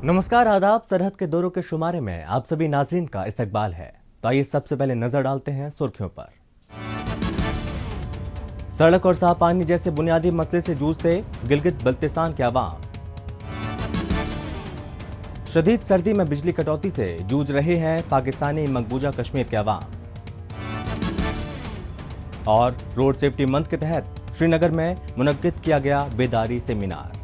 नमस्कार, आदाब। सरहद के दौरों के शुमारे में आप सभी नाजरीन का इस्तकबाल है। तो आइए सबसे पहले नजर डालते हैं सुर्खियों पर। सड़क और साफ पानी जैसे बुनियादी मसले से जूझते गिलगित बल्तिस्तान के अवाम। शदीद सर्दी में बिजली कटौती से जूझ रहे हैं पाकिस्तानी मकबूजा कश्मीर के अवाम। और रोड सेफ्टी मंथ के तहत श्रीनगर में मुनक्किद किया गया बेदारी सेमिनार।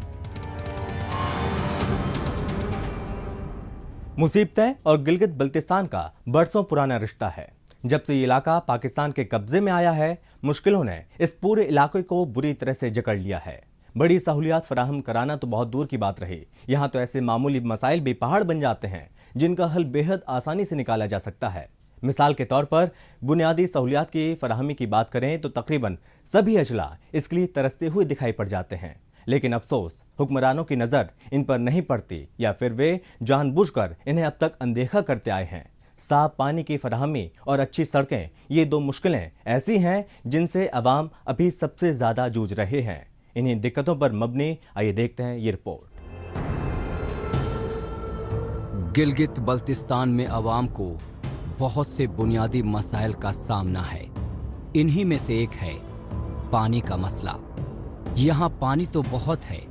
मुसीबतें और गिलगित बल्तिस्तान का बरसों पुराना रिश्ता है। जब से ये इलाका पाकिस्तान के कब्जे में आया है, मुश्किलों ने इस पूरे इलाके को बुरी तरह से जकड़ लिया है। बड़ी सहूलियात फराहम कराना तो बहुत दूर की बात रही, यहाँ तो ऐसे मामूली मसाइल भी पहाड़ बन जाते हैं जिनका हल बेहद आसानी से निकाला जा सकता है। मिसाल के तौर पर बुनियादी सहूलियात की फराहमी की बात करें तो तकरीबन सभी अजला इसके लिए तरसते हुए दिखाई पड़ जाते हैं, लेकिन अफसोस हुक्मरानों की नज़र इन पर नहीं पड़ती या फिर वे जानबूझकर इन्हें अब तक अनदेखा करते आए हैं। साफ पानी की फराहमी और अच्छी सड़कें, ये दो मुश्किलें ऐसी हैं जिनसे अवाम अभी सबसे ज़्यादा जूझ रहे हैं। इन्हीं दिक्कतों पर मबनी आइए देखते हैं ये रिपोर्ट। गिलगित बल्तिस्तान में अवाम को बहुत से बुनियादी मसाइल का सामना है। इन्हीं में से एक है पानी का मसला। यहाँ पानी तो बहुत है,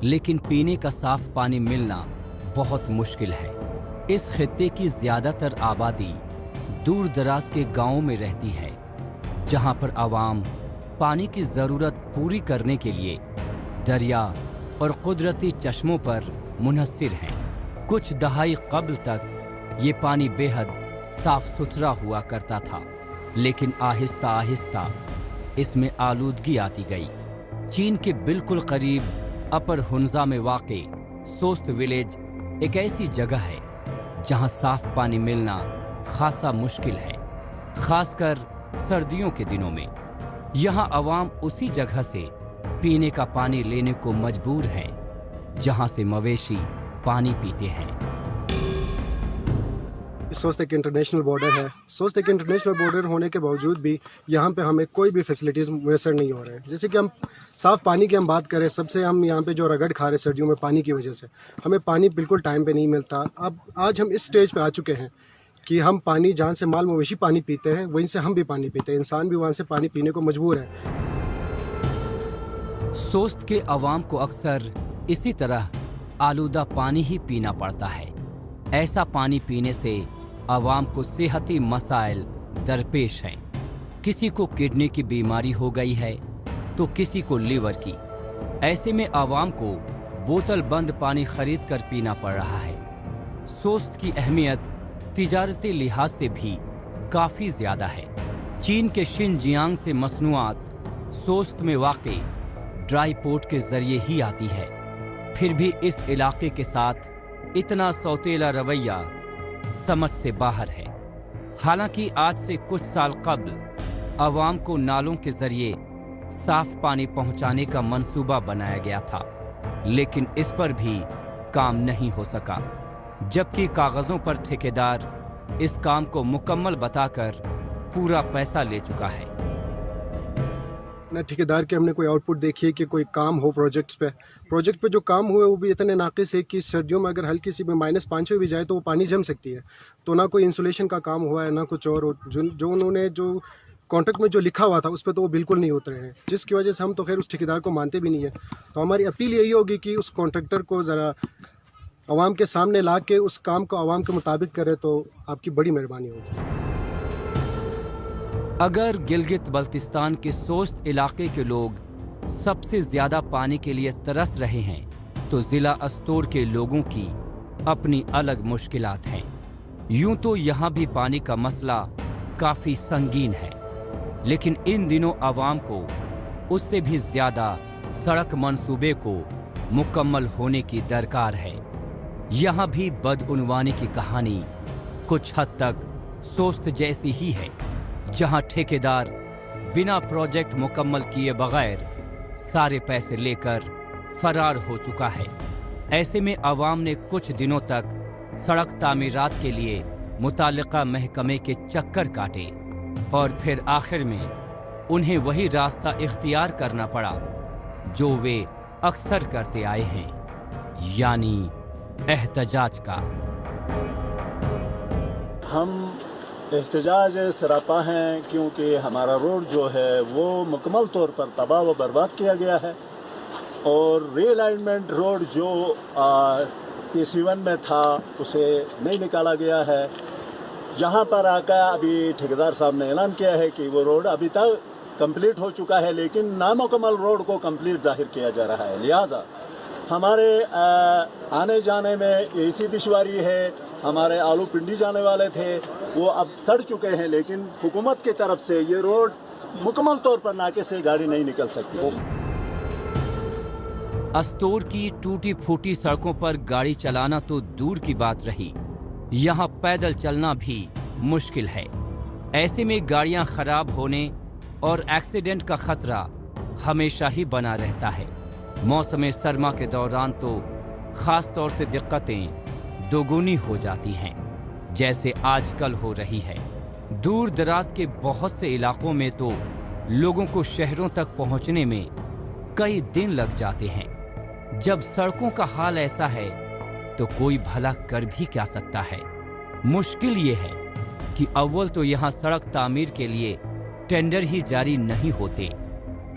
लेकिन पीने का साफ पानी मिलना बहुत मुश्किल है। इस खित्ते की ज्यादातर आबादी दूर दराज के गांवों में रहती है, जहां पर आवाम पानी की जरूरत पूरी करने के लिए दरिया और कुदरती चश्मों पर मुनहसिर हैं। कुछ दहाई कब्ल तक ये पानी बेहद साफ सुथरा हुआ करता था, लेकिन आहिस्ता आहिस्ता इसमें आलूदगी आती गई। चीन के बिल्कुल करीब अपर हुन्जा में वाक़े सोस्त विलेज एक ऐसी जगह है जहां साफ पानी मिलना खासा मुश्किल है, खासकर सर्दियों के दिनों में। यहां अवाम उसी जगह से पीने का पानी लेने को मजबूर हैं जहां से मवेशी पानी पीते हैं। सोस्त एक इंटरनेशनल बॉर्डर है। सोस्त एक इंटरनेशनल बॉर्डर होने के बावजूद भी यहाँ पे हमें कोई भी फैसिलिटीज़ मैसर नहीं हो रहे हैं। जैसे कि हम साफ़ पानी की हम बात करें, सबसे हम यहाँ पे जो रगड़ खा रहे सर्दियों में पानी की वजह से, हमें पानी बिल्कुल टाइम पे नहीं मिलता। अब आज हम इस स्टेज पे आ चुके हैं कि हम पानी जहाँ से माल मवेशी पानी पीते हैं वहीं से हम भी पानी पीते हैं, इंसान भी वहाँ से पानी पीने को मजबूर है। सोस्त के अवाम को अक्सर इसी तरह आलूदा पानी ही पीना पड़ता है। ऐसा पानी पीने से अवाम को सेहती मसाइल दरपेश हैं। किसी को किडनी की बीमारी हो गई है तो किसी को लीवर की। ऐसे में अवाम को बोतल बंद पानी खरीद कर पीना पड़ रहा है। सोस्त की अहमियत तिजारती लिहाज से भी काफ़ी ज़्यादा है। चीन के शिनजियांग से मसनूआत सोस्त में वाक़े ड्राई पोर्ट के ज़रिए ही आती है। फिर भी इस इलाके के साथ इतना सौतेला रवैया समझ से बाहर है। हालांकि आज से कुछ साल कबल अवाम को नालों के जरिए साफ पानी पहुंचाने का मंसूबा बनाया गया था, लेकिन इस पर भी काम नहीं हो सका, जबकि कागजों पर ठेकेदार इस काम को मुकम्मल बताकर पूरा पैसा ले चुका है। न ठेकेदार के हमने कोई आउटपुट देखी है कि कोई काम हो प्रोजेक्ट पे जो काम हुए वो भी इतने नाकिस है कि सर्दियों में अगर हल्की सी -5 पे भी जाए तो वो पानी जम सकती है। तो ना कोई इंसुलेशन का काम हुआ है ना कुछ और। जो उन्होंने जो कॉन्ट्रैक्ट में जो लिखा हुआ था उस पर तो वो बिल्कुल नहीं उतरे हैं, जिसकी वजह से हम तो खैर उस ठेकेदार को मानते भी नहीं है। तो हमारी अपील यही होगी कि उस कॉन्ट्रैक्टर को ज़रा आवाम के सामने ला के उस काम को आवाम के मुताबिक करे तो आपकी बड़ी मेहरबानी होगी। अगर गिलगित बल्तिस्तान के सोस्त इलाके के लोग सबसे ज़्यादा पानी के लिए तरस रहे हैं तो ज़िला अस्तोर के लोगों की अपनी अलग मुश्किलात हैं। यूं तो यहाँ भी पानी का मसला काफ़ी संगीन है, लेकिन इन दिनों आवाम को उससे भी ज़्यादा सड़क मंसूबे को मुकम्मल होने की दरकार है। यहाँ भी बदउनवानी की कहानी कुछ हद तक सोस्त जैसी ही है, जहां ठेकेदार बिना प्रोजेक्ट मुकम्मल किए बगैर सारे पैसे लेकर फरार हो चुका है। ऐसे में अवाम ने कुछ दिनों तक सड़क तामीरात के लिए मुताल्लिका महकमे के चक्कर काटे और फिर आखिर में उन्हें वही रास्ता इख्तियार करना पड़ा जो वे अक्सर करते आए हैं, यानी एहतजाज का। हम एहतजाज सरापा हैं क्योंकि हमारा रोड जो है वो मुकम्मल तौर पर तबाह व बर्बाद किया गया है और रीअलाइनमेंट रोड जो PC1 में था उसे नहीं निकाला गया है। जहाँ पर आकर अभी ठेकेदार साहब ने ऐलान किया है कि वो रोड अभी तक कंप्लीट हो चुका है, लेकिन नामुकम्मल रोड को कंप्लीट जाहिर किया जा रहा है। लिहाजा हमारे आने जाने में ऐसी दुश्वारी है। हमारे आलू पिंडी जाने वाले थे वो अब सड़ चुके हैं, लेकिन हुकूमत की तरफ से ये रोड मुकम्मल तौर पर नाके से गाड़ी नहीं निकल सकती। अस्तोर की टूटी फूटी सड़कों पर गाड़ी चलाना तो दूर की बात रही, यहाँ पैदल चलना भी मुश्किल है। ऐसे में गाड़ियां खराब होने और एक्सीडेंट का खतरा हमेशा ही बना रहता है। मौसम सरमा के दौरान तो खास तौर से दिक्कतें दोगुनी हो जाती हैं, जैसे आजकल हो रही है। दूर दराज के बहुत से इलाकों में तो लोगों को शहरों तक पहुंचने में कई दिन लग जाते हैं। जब सड़कों का हाल ऐसा है तो कोई भला कर भी क्या सकता है। मुश्किल ये है कि अव्वल तो यहाँ सड़क तामीर के लिए टेंडर ही जारी नहीं होते,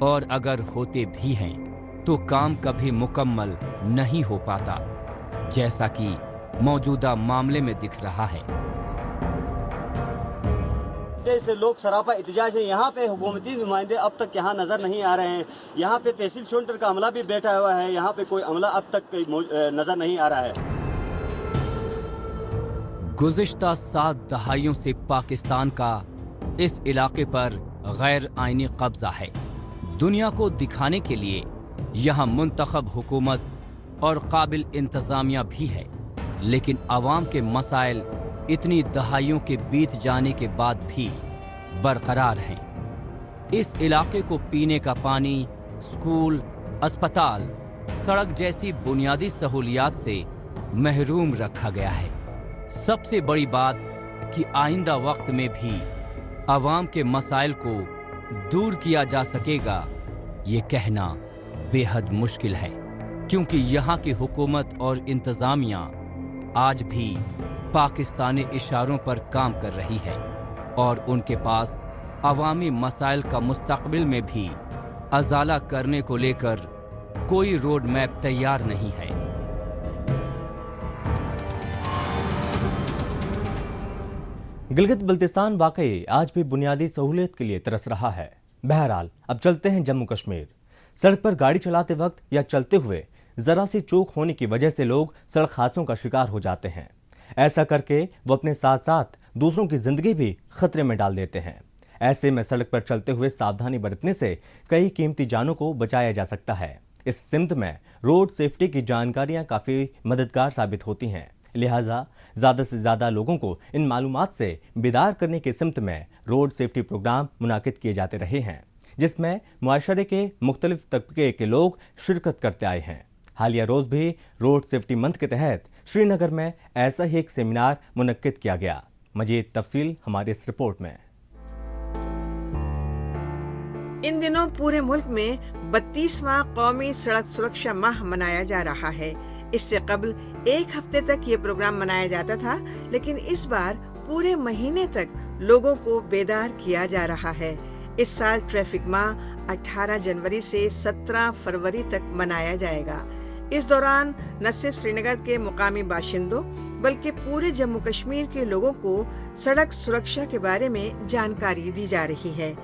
और अगर होते भी हैं तो काम कभी मुकम्मल नहीं हो पाता, जैसा कि मौजूदा मामले में दिख रहा है। से लोग सरापा एहतजाज है। यहाँ पे हुकूमती नुमाइंदे अब तक यहाँ नज़र नहीं आ रहे हैं। यहाँ पे तहसील शोल्टर का अमला भी बैठा हुआ है, यहाँ पे कोई अमला अब तक नज़र नहीं आ रहा है। गुज़िश्ता 7 दहाइयों से पाकिस्तान का इस इलाके पर गैर आईनी कब्जा है। दुनिया को दिखाने के लिए यहाँ मुंतखब हुकूमत और काबिल इंतज़ामिया भी है, लेकिन आवाम के मसाइल इतनी दहाइयों के बीत जाने के बाद भी बरकरार हैं। इस इलाके को पीने का पानी, स्कूल, अस्पताल, सड़क जैसी बुनियादी सहूलियात से महरूम रखा गया है। सबसे बड़ी बात कि आइंदा वक्त में भी आवाम के मसाइल को दूर किया जा सकेगा, ये कहना बेहद मुश्किल है, क्योंकि यहाँ की हुकूमत और इंतज़ामिया आज भी पाकिस्तानी इशारों पर काम कर रही है और उनके पास अवामी मसाइल का मुस्तकबिल में भी अजाला करने को लेकर कोई रोड मैप तैयार नहीं है। गिलगित बल्तिस्तान वाकई आज भी बुनियादी सहूलियत के लिए तरस रहा है। बहरहाल अब चलते हैं जम्मू कश्मीर। सड़क पर गाड़ी चलाते वक्त या चलते हुए जरा सी चूक होने की वजह से लोग सड़क हादसों का शिकार हो जाते हैं। ऐसा करके वो अपने साथ साथ दूसरों की जिंदगी भी खतरे में डाल देते हैं। ऐसे में सड़क पर चलते हुए सावधानी बरतने से कई कीमती जानों को बचाया जा सकता है। इस सिमत में रोड सेफ्टी की जानकारियां काफ़ी मददगार साबित होती हैं। लिहाजा ज़्यादा से ज़्यादा लोगों को इन मालूमात से बेदार करने के सिमत में रोड सेफ्टी प्रोग्राम मुनाकिद किए जाते रहे हैं, जिसमें मुआशरे के मुख्तलिफ तबके के लोग शिरकत करते आए हैं। हालिया रोज़ भी रोड सेफ्टी मंथ के तहत श्रीनगर में ऐसा ही एक सेमिनार मुनक्किद किया गया। मजीद तफसील हमारी इस रिपोर्ट में। इन दिनों पूरे मुल्क में 32वां कौमी सड़क सुरक्षा माह मनाया जा रहा है। इससे कबल एक हफ्ते तक ये प्रोग्राम मनाया जाता था, लेकिन इस बार पूरे महीने तक लोगों को बेदार किया जा रहा है। इस साल ट्रैफिक माह 18 जनवरी से 17 फरवरी तक मनाया जाएगा। इस दौरान न सिर्फ श्रीनगर के मुकामी बाशिंदों बल्कि पूरे जम्मू कश्मीर के लोगों को सड़क सुरक्षा के बारे में जानकारी दी जा रही है।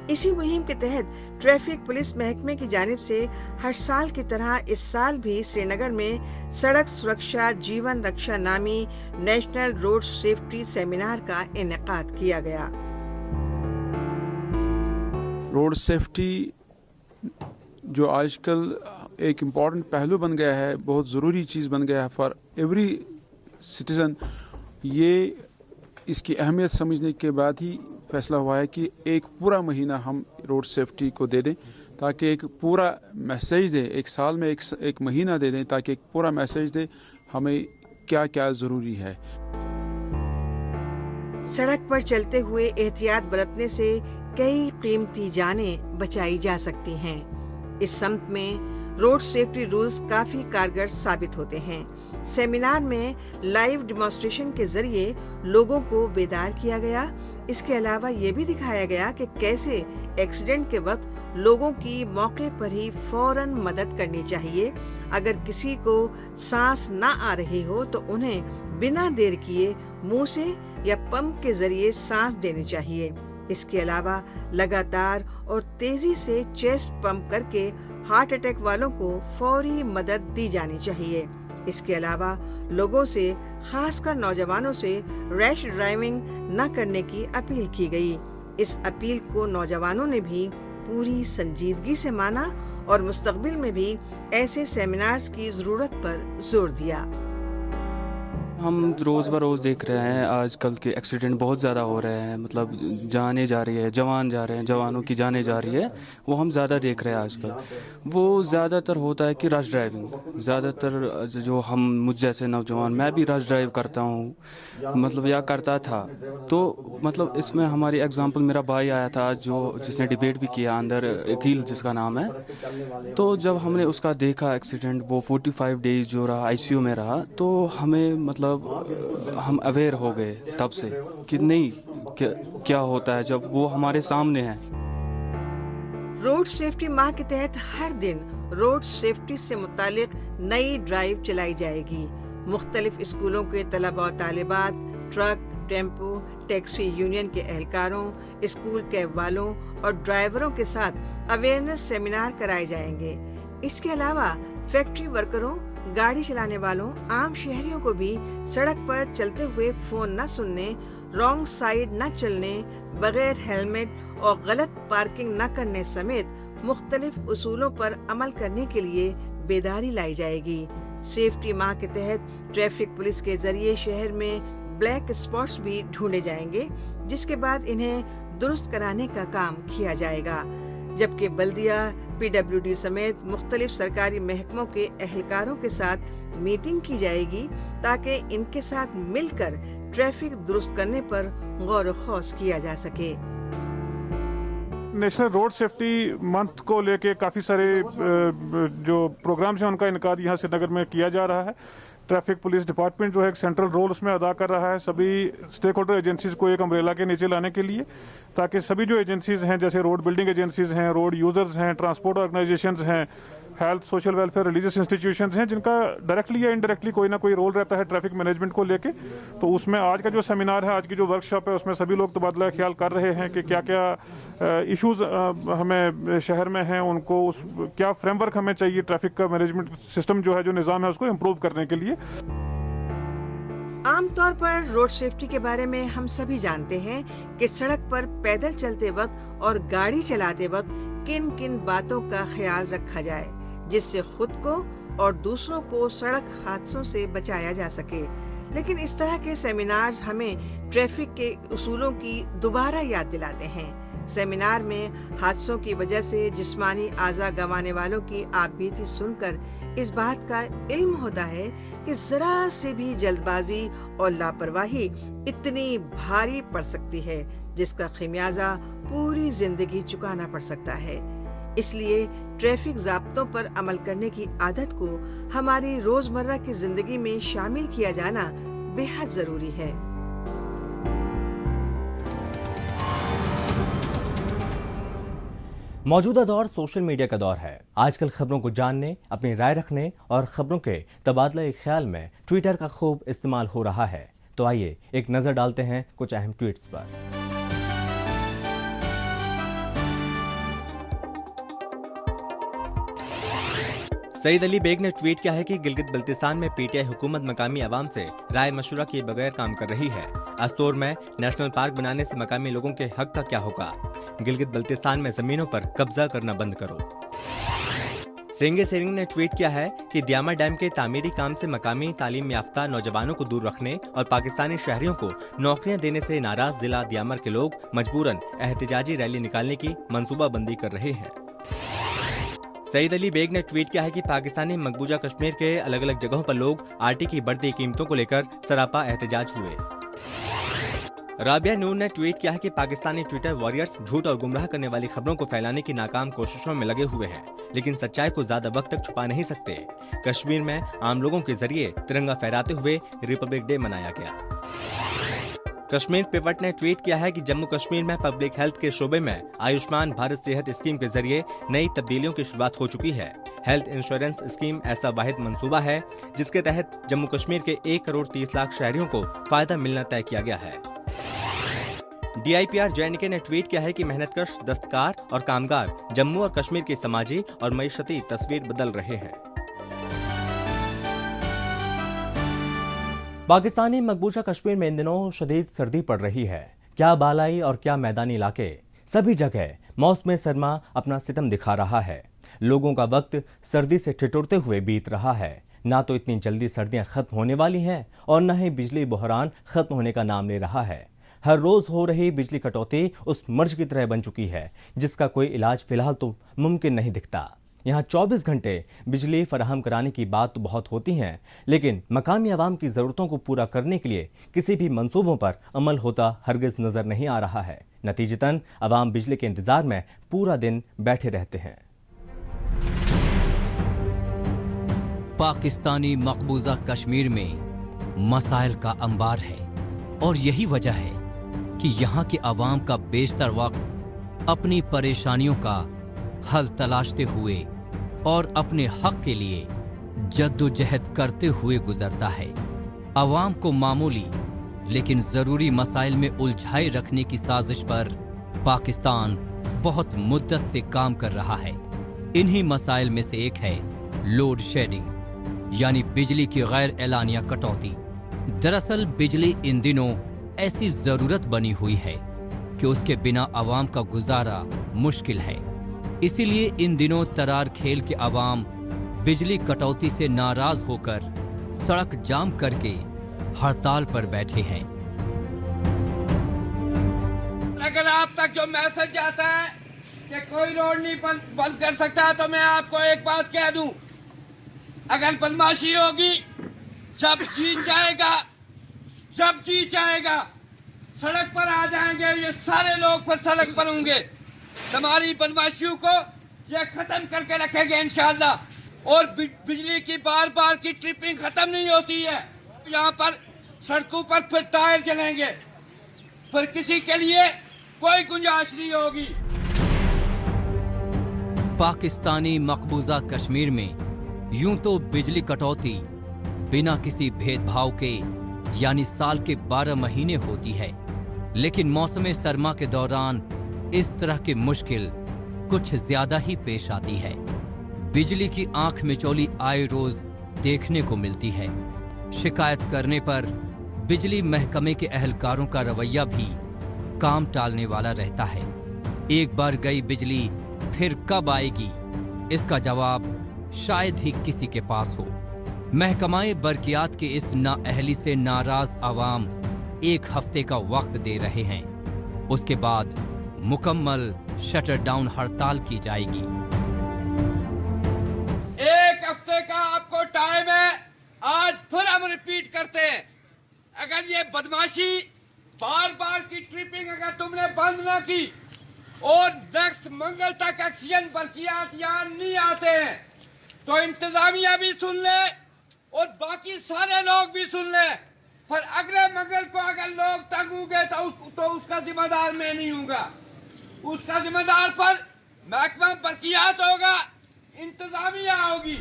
इसी मुहिम के तहत ट्रैफिक पुलिस महकमे की जानिब से हर साल की तरह इस साल भी श्रीनगर में सड़क सुरक्षा जीवन रक्षा नामी नेशनल रोड सेफ्टी सेमिनार का इनेकाद किया गया। रोड सेफ्टी जो आजकल एक इम्पॉर्टेंट पहलू बन गया है, बहुत ज़रूरी चीज़ बन गया है फॉर एवरी सिटीज़न, ये इसकी अहमियत समझने के बाद ही फैसला हुआ है कि एक पूरा महीना हम रोड सेफ्टी को दे दें, ताकि एक पूरा मैसेज दे, एक साल में एक महीना दे दें, ताकि एक पूरा मैसेज दे हमें क्या क्या ज़रूरी है। सड़क पर चलते हुए एहतियात बरतने से कई कीमती जानें बचाई जा सकती हैं। इस सम्त में रोड सेफ्टी रूल्स काफी कारगर साबित होते हैं। सेमिनार में लाइव डिमॉन्स्ट्रेशन के जरिए लोगों को बेदार किया गया। इसके अलावा ये भी दिखाया गया कि कैसे एक्सीडेंट के वक्त लोगों की मौके पर ही फौरन मदद करनी चाहिए। अगर किसी को सांस ना आ रही हो तो उन्हें बिना देर किए मुंह से या पंप के जरिए सांस देनी चाहिए। इसके अलावा लगातार और तेजी से चेस्ट पंप करके हार्ट अटैक वालों को फौरी मदद दी जानी चाहिए। इसके अलावा लोगों से, खासकर नौजवानों से रैश ड्राइविंग न करने की अपील की गई। इस अपील को नौजवानों ने भी पूरी संजीदगी से माना और मुस्तकबिल में भी ऐसे सेमिनार्स की जरूरत पर जोर दिया। हम रोज़ बरोज़ देख रहे हैं आजकल के एक्सीडेंट बहुत ज़्यादा हो रहे हैं, मतलब जाने जा रही है, जवान जा रहे हैं, जवानों की जाने जा रही है, वो हम ज़्यादा देख रहे हैं आजकल। वो ज़्यादातर होता है कि रश ड्राइविंग, ज़्यादातर जो हम मुझ जैसे नौजवान, मैं भी रश ड्राइव करता हूँ, मतलब या करता था। तो मतलब इसमें हमारी एग्जांपल, मेरा भाई आया था जो जिसने डिबेट भी किया अंदर, अकील जिसका नाम है। तो जब हमने उसका देखा एक्सीडेंट, वो 45 डेज जो रहा ICU में रहा, तो हमें मतलब हम अवेयर हो गए तब से कि नहीं क्या होता है जब वो हमारे सामने है। रोड सेफ्टी माह के तहत हर दिन रोड सेफ्टी से मुतालिक नई ड्राइव चलाई जाएगी। मुख्तलिफ स्कूलों के तलबा और तालिबात, ट्रक, टेम्पो, टैक्सी यूनियन के एहलकारों, स्कूल कैब वालों और ड्राइवरों के साथ अवेयरनेस सेमिनार कराए जाएंगे। इसके अलावा फैक्ट्री वर्करों, गाड़ी चलाने वालों, आम शहरियों को भी सड़क पर चलते हुए फोन न सुनने, रॉन्ग साइड न चलने, बगैर हेलमेट और गलत पार्किंग न करने समेत मुख्तलिफ उसूलों पर अमल करने के लिए बेदारी लाई जाएगी। सेफ्टी माह के तहत ट्रैफिक पुलिस के जरिए शहर में ब्लैक स्पॉट्स भी ढूंढे जाएंगे, जिसके बाद इन्हें दुरुस्त कराने का काम किया जाएगा। जबकि बल्दिया, PWD समेत मुख्तलिफ सरकारी महकमों के एहलकारों के साथ मीटिंग की जाएगी ताकि इनके साथ मिलकर ट्रैफिक दुरुस्त करने पर गौर खौस किया जा सके। नेशनल रोड सेफ्टी मंथ को लेके काफ़ी सारे जो प्रोग्राम्स हैं उनका इनकार यहाँ श्रीनगर में किया जा रहा है। ट्रैफिक पुलिस डिपार्टमेंट जो है एक सेंट्रल रोल उसमें अदा कर रहा है सभी स्टेक होल्डर एजेंसीज को एक अम्ब्रेला के नीचे लाने के लिए, ताकि सभी जो एजेंसीज हैं जैसे रोड बिल्डिंग एजेंसीज हैं, रोड यूजर्स हैं, ट्रांसपोर्ट ऑर्गेनाइजेशंस हैं, health, social welfare, religious institutions हैं जिनका डायरेक्टली या इनडायरेक्टली कोई ना कोई रोल रहता है ट्रैफिक मैनेजमेंट को लेके। तो उसमें आज का जो सेमिनार है, आज की जो वर्कशॉप है, उसमें सभी लोग तबादला ख्याल कर रहे हैं कि क्या क्या इश्यूज हमें शहर में हैं, उनको उस क्या फ्रेमवर्क हमें चाहिए ट्रैफिक का मैनेजमेंट सिस्टम जो है, जो निज़ाम है उसको इम्प्रूव करने के लिए। आमतौर पर रोड सेफ्टी के बारे में हम सभी जानते हैं कि सड़क पर पैदल चलते वक्त और गाड़ी चलाते वक्त किन किन बातों का ख्याल रखा जाए जिससे खुद को और दूसरों को सड़क हादसों से बचाया जा सके। लेकिन इस तरह के सेमिनार्स हमें ट्रैफिक के उसूलों की दोबारा याद दिलाते हैं। सेमिनार में हादसों की वजह से जिस्मानी आज़ा गंवाने वालों की आपबीती सुनकर इस बात का इल्म होता है कि जरा से भी जल्दबाजी और लापरवाही इतनी भारी पड़ सकती है जिसका खमियाजा पूरी जिंदगी चुकाना पड़ सकता है। इसलिए ट्रैफिक ज़ाब्तों पर अमल करने की आदत को हमारी रोजमर्रा की जिंदगी में शामिल किया जाना बेहद जरूरी है। मौजूदा दौर सोशल मीडिया का दौर है। आजकल खबरों को जानने, अपनी राय रखने और खबरों के तबादला ख्याल में ट्विटर का खूब इस्तेमाल हो रहा है। तो आइए एक नजर डालते हैं कुछ अहम ट्वीट्स पर। सईद अली बेग ने ट्वीट किया है कि गिलगित बल्तिस्तान में PTI हुकूमत मकामी आवाम से राय मशवरा किए बगैर काम कर रही है। अस्तोर में नेशनल पार्क बनाने से मकामी लोगों के हक का क्या होगा? गिलगित बल्तिस्तान में जमीनों पर कब्जा करना बंद करो। सेंगे सेरिंग ने ट्वीट किया है कि दियामा डैम के तामीरी काम से मकामी तालीम याफ्ता नौजवानों को दूर रखने और पाकिस्तानी शहरियों को नौकरियां देने से नाराज जिला दियामर के लोग मजबूरन एहतजाजी रैली निकालने की मंसूबाबंदी कर रहे हैं। सईद अली बेग ने ट्वीट किया है कि पाकिस्तानी मकबूजा कश्मीर के अलग अलग जगहों पर लोग आटे की बढ़ती कीमतों को लेकर सरापा एहतजाज हुए। राबिया नूर ने ट्वीट किया है कि पाकिस्तानी ट्विटर वॉरियर्स झूठ और गुमराह करने वाली खबरों को फैलाने की नाकाम कोशिशों में लगे हुए हैं, लेकिन सच्चाई को ज्यादा वक्त तक छुपा नहीं सकते। कश्मीर में आम लोगों के जरिए तिरंगा फहराते हुए रिपब्लिक डे मनाया गया। कश्मीर पिवट ने ट्वीट किया है कि जम्मू कश्मीर में पब्लिक हेल्थ के शोबे में आयुष्मान भारत सेहत स्कीम के जरिए नई तब्दीलियों की शुरुआत हो चुकी है। हेल्थ इंश्योरेंस स्कीम ऐसा वाहिद मंसूबा है जिसके तहत जम्मू कश्मीर के 1 करोड़ 30 लाख शहरियों को फायदा मिलना तय किया गया है। DIPR JNK ने ट्वीट किया है कि मेहनतकश दस्तकार और कामगार जम्मू और कश्मीर की समाजी और मईशती तस्वीर बदल रहे हैं। पाकिस्तानी मकबूजा कश्मीर में इन दिनों शदीद सर्दी पड़ रही है। क्या बालाई और क्या मैदानी इलाके, सभी जगह मौसम सरमा अपना सितम दिखा रहा है। लोगों का वक्त सर्दी से ठिठुरते हुए बीत रहा है। ना तो इतनी जल्दी सर्दियां खत्म होने वाली हैं और न ही बिजली बहरान खत्म होने का नाम ले रहा है। हर रोज हो रही बिजली कटौती उस मर्ज की तरह बन चुकी है जिसका कोई इलाज फिलहाल तो मुमकिन नहीं दिखता। यहाँ 24 घंटे बिजली फराहम कराने की बात तो बहुत होती है, लेकिन मकामी आवाम की ज़रूरतों को पूरा करने के लिए किसी भी मंसूबों पर अमल होता हरगिज नजर नहीं आ रहा है। नतीजतन आवाम बिजली के इंतजार में पूरा दिन बैठे रहते हैं। पाकिस्तानी मकबूजा कश्मीर में मसाइल का अंबार है और यही वजह है कि यहाँ के अवाम का बेशतर वक्त अपनी परेशानियों का हल तलाशते हुए और अपने हक के लिए जद्दोजहद करते हुए गुजरता है। अवाम को मामूली लेकिन जरूरी मसाइल में उलझाए रखने की साजिश पर पाकिस्तान बहुत मुद्दत से काम कर रहा है। इन्हीं मसाइल में से एक है लोड शेडिंग, यानी बिजली की गैर एलानिया कटौती। दरअसल बिजली इन दिनों ऐसी जरूरत बनी हुई है कि उसके बिना अवाम का गुजारा मुश्किल है। इसीलिए इन दिनों तरार खेल के अवाम बिजली कटौती से नाराज होकर सड़क जाम करके हड़ताल पर बैठे हैं। अगर आप तक जो मैसेज जाता है कि कोई रोड नहीं बंद कर सकता, तो मैं आपको एक बात कह दूं, अगर बदमाशी होगी जब जी जाएगा सड़क पर आ जाएंगे, ये सारे लोग फिर सड़क पर होंगे। हमारी बदमाशियों को ये खत्म करके रखेंगे इंशाअल्लाह। और बिजली की बार बार की ट्रिपिंग खत्म नहीं होती है। यहाँ पर सड़कों पर फिर टायर चलेंगे, फिर किसी के लिए कोई गुंजाइश नहीं होगी। पाकिस्तानी मकबूजा कश्मीर में यूं तो बिजली कटौती बिना किसी भेदभाव के यानी साल के 12 महीने होती है, लेकिन मौसम सरमा के दौरान इस तरह की मुश्किल कुछ ज्यादा ही पेश आती है। बिजली की आंख मिचौली आए रोज देखने को मिलती है। शिकायत करने पर बिजली महकमे के अहलकारों का रवैया भी काम टालने वाला रहता है। एक बार गई बिजली फिर कब आएगी, इसका जवाब शायद ही किसी के पास हो। महकमाए बरकियात के इस नाअहली से नाराज आवाम 1 हफ्ते का वक्त दे रहे हैं। उसके बाद मुकम्मल शटर डाउन हड़ताल की जाएगी। 1 हफ्ते का आपको टाइम है। आज फिर हम रिपीट करते हैं, अगर ये बदमाशी बार बार की ट्रिपिंग अगर तुमने बंद ना की और नेक्स्ट मंगल तक एक्शन बरकियात यहाँ नहीं आते हैं, तो इंतजामिया भी सुन ले और बाकी सारे लोग भी सुन ले। पर अगले मंगल को अगर लोग तंग होंगे तो उसका जिम्मेदार मैं नहीं हूँगा, उसका जिम्मेदार पर महकमा बरकियात होगा, इंतजामिया होगी।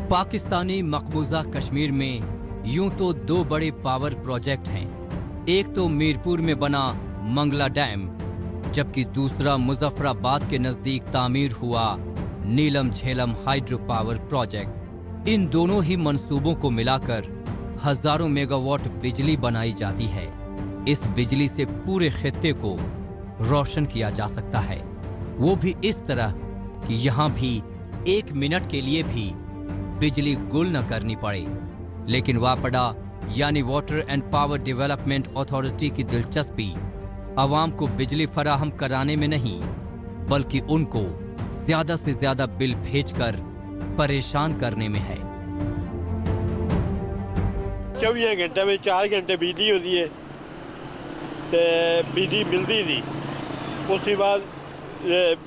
पाकिस्तानी मकबूजा कश्मीर में यूं तो 2 बड़े पावर प्रोजेक्ट हैं। एक तो मीरपुर में बना मंगला डैम, जबकि दूसरा मुजफ्फराबाद के नजदीक तामीर हुआ नीलम झेलम हाइड्रो पावर प्रोजेक्ट। इन दोनों ही मंसूबों को मिलाकर हजारों मेगावाट बिजली बनाई जाती है। इस बिजली से पूरे खित्ते को रोशन किया जा सकता है, वो भी इस तरह कि यहाँ भी 1 मिनट के लिए भी बिजली गुल न करनी पड़े। लेकिन वापडा यानी water and power development authority की दिलचस्पी आवाम को बिजली फराहम कराने में नहीं, बल्कि उनको ज्यादा से ज्यादा बिल भेजकर परेशान करने में है। 24 घंटे में 4 घंटे बिजली होती है तो बिजली मिलती नहीं। उसके बाद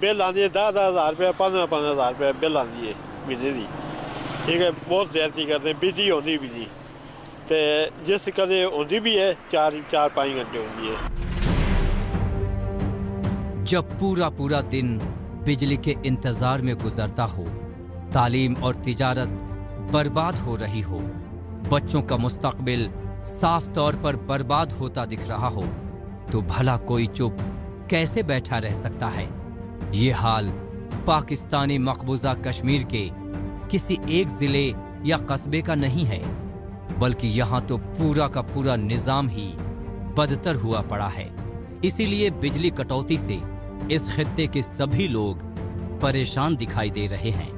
बिल आती है 10-10 हज़ार रुपये 15-15 हज़ार रुपये बिल आती है महीने की। ठीक है, बहुत ज्यादती करते हैं, बिजली होती भी नहीं तो जिस कदे होती भी है 4-5 घंटे होती है। जब पूरा पूरा दिन बिजली के इंतजार में गुजरता हो, तालीम और तिजारत बर्बाद हो रही हो, बच्चों का मुस्तकबिल साफ तौर पर बर्बाद होता दिख रहा हो, तो भला कोई चुप कैसे बैठा रह सकता है? ये हाल पाकिस्तानी मकबूजा कश्मीर के किसी एक जिले या कस्बे का नहीं है, बल्कि यहाँ तो पूरा का पूरा निजाम ही बदतर हुआ पड़ा है। इसीलिए बिजली कटौती से इस खित्ते के सभी लोग परेशान दिखाई दे रहे हैं।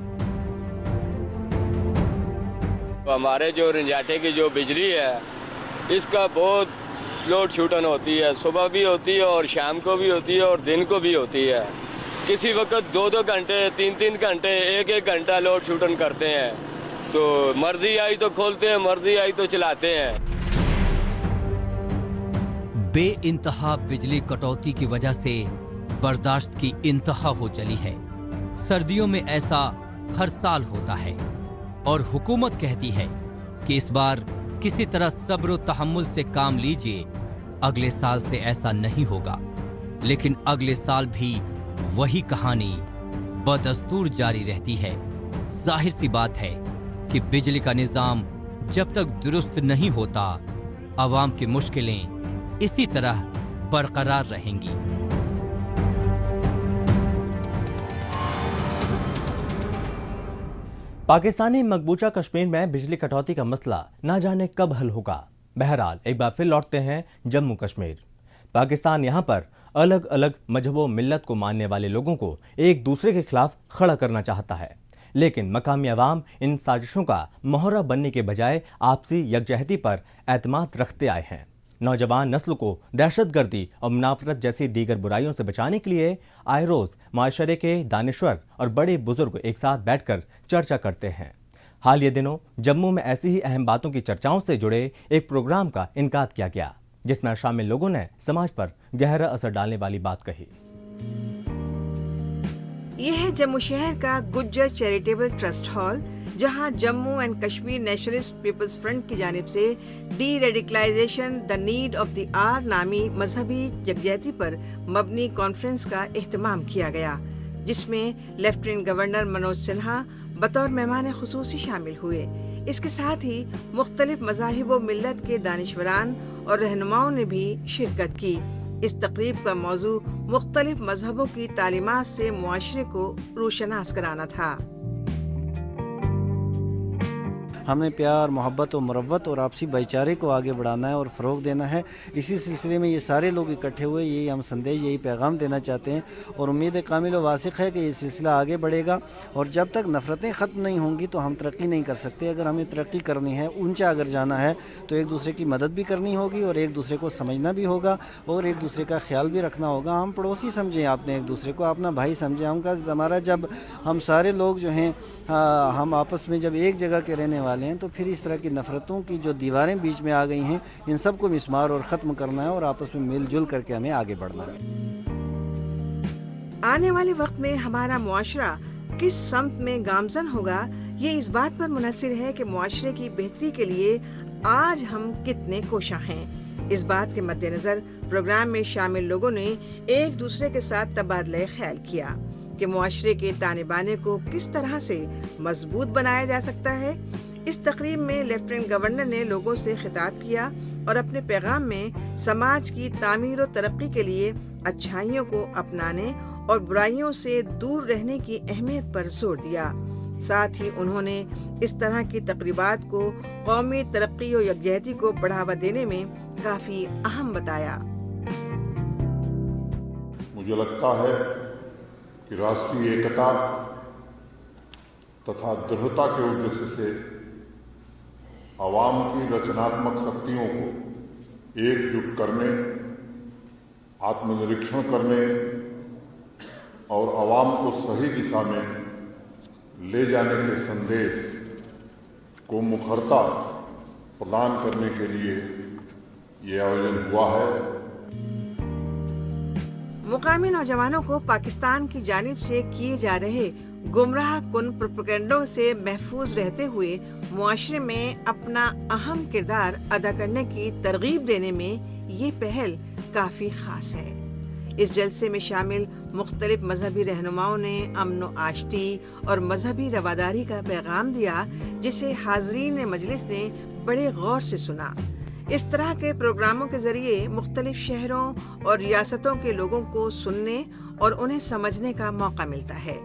हमारे जो रंजाटे की जो बिजली है इसका बहुत लोड शूटन होती है, सुबह भी होती है और शाम को भी होती है और दिन को भी होती है। किसी वक्त 2-2 घंटे 3-3 घंटे 1-1 घंटा लोड शूटन करते हैं, तो मर्जी आई तो खोलते हैं, मर्जी आई तो चलाते हैं। बेइंतहा बिजली कटौती की वजह से बर्दाश्त की इंतहा हो चली है। सर्दियों में ऐसा हर साल होता है और हुकूमत कहती है कि इस बार किसी तरह सब्र व तहम्मुल से काम लीजिए, अगले साल से ऐसा नहीं होगा। लेकिन अगले साल भी वही कहानी बदस्तूर जारी रहती है। जाहिर सी बात है कि बिजली का निजाम जब तक दुरुस्त नहीं होता, आवाम की मुश्किलें इसी तरह बरकरार रहेंगी। पाकिस्तानी मकबूजा कश्मीर में बिजली कटौती का मसला ना जाने कब हल होगा। बहरहाल एक बार फिर लौटते हैं जम्मू कश्मीर। पाकिस्तान यहाँ पर अलग अलग मजहबों मिल्लत को मानने वाले लोगों को एक दूसरे के खिलाफ खड़ा करना चाहता है, लेकिन मकामी अवाम इन साजिशों का मोहरा बनने के बजाय आपसी यकजहती पर एतमाद रखते आए हैं। नौजवान नस्ल को दहशतगर्दी और मुनाफरत जैसी दीगर बुराइयों से बचाने के लिए आए रोज माशरे के दानिश्वर और बड़े बुजुर्ग एक साथ बैठकर चर्चा करते हैं। हालिया दिनों जम्मू में ऐसी ही अहम बातों की चर्चाओं से जुड़े एक प्रोग्राम का इनकाद किया गया, जिसमें शामिल लोगों ने समाज पर गहरा असर डालने वाली बात कही। यह है जम्मू शहर का गुज्जर चैरिटेबल ट्रस्ट हॉल, जहां Jammu and Kashmir Nationalist People's Front की जानिब से deradicalisation the need of the आर नामी मजहबी यकजहती पर मबनी कॉन्फ्रेंस का एहतमाम किया गया, जिसमें लेफ्टिनेंट गवर्नर मनोज सिन्हा बतौर मेहमान खुसूसी शामिल हुए। इसके साथ ही मुख्तलिफ मज़ाहिब व मिल्लत के दानिशवरान और रहनुमाओं ने भी शिरकत की। इस तकरीब का मौजू मुख्तलिफ मजहबों की तालीमात से मुआशरे को रोशनास कराना था। हमें प्यार, मोहब्बत और मुरव्वत और आपसी भाईचारे को आगे बढ़ाना है और फ़रोग़ देना है। इसी सिलसिले में ये सारे लोग इकट्ठे हुए, यही हम संदेश, यही पैगाम देना चाहते हैं और उम्मीद कामिल व वासिक़ है कि ये सिलसिला आगे बढ़ेगा। और जब तक नफ़रतें ख़त्म नहीं होंगी तो हम तरक्की नहीं कर सकते। अगर हमें तरक्की करनी है, ऊंचा अगर जाना है, तो एक दूसरे की मदद भी करनी होगी और एक दूसरे को समझना भी होगा और एक दूसरे का ख्याल भी रखना होगा। हम पड़ोसी समझें, आपने एक दूसरे को अपना भाई समझें। हमारा जब हम सारे लोग जो हैं हम आपस में जब एक जगह के रहने वाले हैं, तो फिर इस तरह की नफ़रतों की जो दीवारें बीच में आ गई हैं, इन सब को मिसमार और ख़त्म करना है और आपस में मिलजुल करके हमें आगे बढ़ना है। आने वाले वक्त में हमारा मुआशरा किस सम्त में गामजन होगा, ये इस बात पर मुनहसिर है कि मुआशरे की बेहतरी के लिए आज हम कितने कोशां हैं। इस बात के मद्देनजर प्रोग्राम में शामिल लोगों ने एक दूसरे के साथ तबादला ख्याल किया कि मुआशरे के ताने बाने को किस तरह से मजबूत बनाया जा सकता है। इस तकरीब में लेफ्टिनेंट गवर्नर ने लोगों से खिताब किया और अपने पैगाम में समाज की तामीर और तरक्की के लिए अच्छाइयों को अपनाने और बुराइयों से दूर रहने की अहमियत पर जोर दिया। साथ ही उन्होंने इस तरह की तकरीबात को कौमी तरक्की और यकजहती को बढ़ावा देने में काफी अहम बताया। मुझे लगता है कि राष्ट्रीय एकता तथा दृढ़ता के उद्देश्य से आवाम की रचनात्मक शक्तियों को एकजुट करने, आत्मनिरीक्षण करने और आवाम को सही दिशा में ले जाने के संदेश को मुखरता प्रदान करने के लिए ये आयोजन हुआ है। मुकामी नौजवानों को पाकिस्तान की जानिब से किए जा रहे गुमराह कुन प्रोपेगेंडों से महफूज रहते हुए मुआशरे में अपना अहम किरदार अदा करने की तरगीब देने में ये पहल काफ़ी ख़ास है। इस जलसे में शामिल मुख्तलिफ मजहबी रहनुमाओं ने अमन व आश्ती और मजहबी रवादारी का पैगाम दिया, जिसे हाज़रीन मजलिस ने बड़े गौर से सुना। इस तरह के प्रोग्रामों के जरिए मुख्तलिफ शहरों और रियासतों के लोगों को सुनने और उन्हें समझने का मौका मिलता है।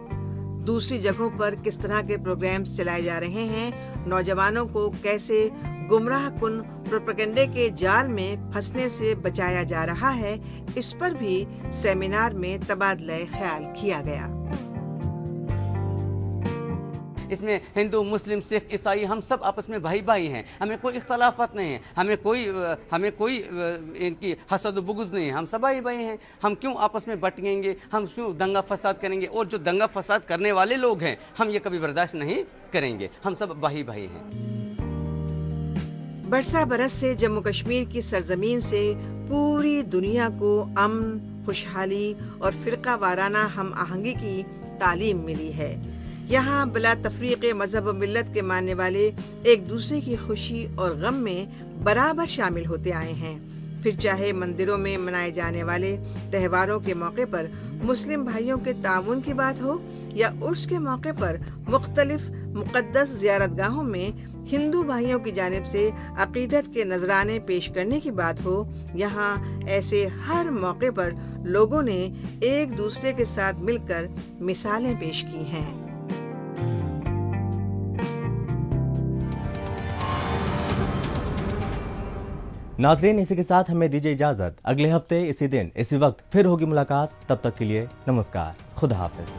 दूसरी जगहों पर किस तरह के प्रोग्राम्स चलाए जा रहे हैं, नौजवानों को कैसे गुमराह कुन प्रोपेगेंडे के जाल में फंसने से बचाया जा रहा है, इस पर भी सेमिनार में तबादला ख्याल किया गया। इसमें हिंदू, मुस्लिम, सिख, ईसाई हम सब आपस में भाई भाई हैं। हमें कोई इख्तलाफत नहीं है, हमें कोई इनकी हसद व बुग़्ज़ नहीं है। हम सब भाई भाई हैं। हम क्यों आपस में बटेंगे, हम क्यों दंगा फसाद करेंगे? और जो दंगा फसाद करने वाले लोग हैं, हम ये कभी बर्दाश्त नहीं करेंगे। हम सब भाई भाई हैं। बरसा बरस से जम्मू कश्मीर की सरजमीन से पूरी दुनिया को अमन, खुशहाली और फ़िरका वाराना हम आहंगी की तालीम मिली है। यहाँ बिला तफरीक़ मज़हब व मिल्लत के मानने वाले एक दूसरे की खुशी और गम में बराबर शामिल होते आए हैं। फिर चाहे मंदिरों में मनाए जाने वाले त्योहारों के मौके पर मुस्लिम भाइयों के ताउन की बात हो, या उर्स के मौके पर मुख्तलिफ मुक़द्दस ज़ियारतगाहों में हिंदू भाइयों की जानिब से अक़ीदत के नजराने पेश करने की बात हो, यहाँ ऐसे हर मौके पर लोगों ने एक दूसरे के साथ मिलकर मिसालें पेश की हैं। नाज़रीन, इसी के साथ हमें दीजिए इजाज़त। अगले हफ्ते इसी दिन इसी वक्त फिर होगी मुलाकात। तब तक के लिए नमस्कार, खुदा हाफिज़।